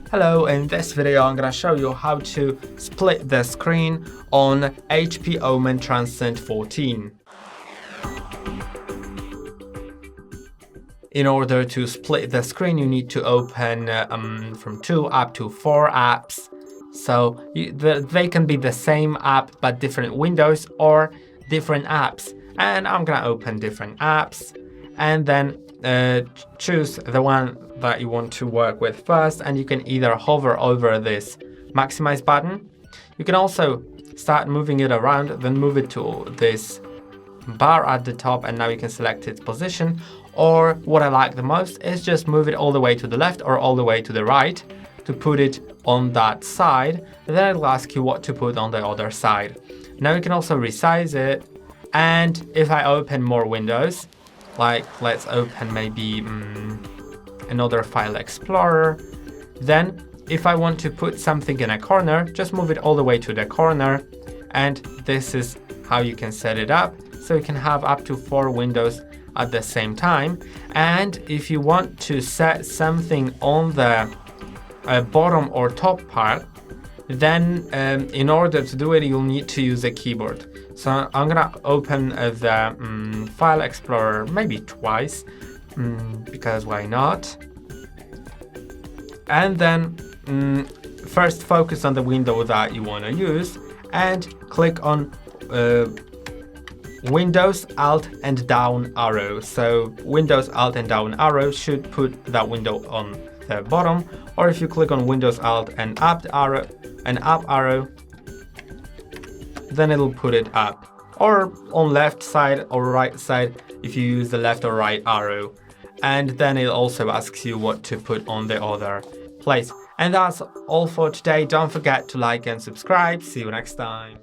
Hello, in this video I'm gonna show you how to split the screen on HP OMEN Transcend 14. In order to split the screen, you need to open from 2 up to 4 apps. So they can be the same app but different windows or different apps. And I'm gonna open different apps and then choose the one that you want to work with first, and you can either hover over this maximize button. You can also start moving it around, then move it to this bar at the top, and now you can select its position. Or what I like the most is just move it all the way to the left or all the way to the right to put it on that side. Then it'll ask you what to put on the other side. Now you can also resize it, and if I open more windows, like let's open maybe another file explorer, then if I want to put something in a corner, just move it all the way to the corner, and this is how you can set it up. So you can have up to 4 windows at the same time. And if you want to set something on the bottom or top part, then in order to do it, you'll need to use a keyboard. So I'm gonna open the file explorer maybe twice, because why not? And then first focus on the window that you want to use and click on Windows, Alt and down arrow. So Windows, Alt and down arrow should put that window on the bottom, or if you click on Windows, Alt and up arrow, then it'll put it up, or on left side or right side if you use the left or right arrow. And then it also asks you what to put on the other place. And that's all for today. Don't forget to like and subscribe. See you next time.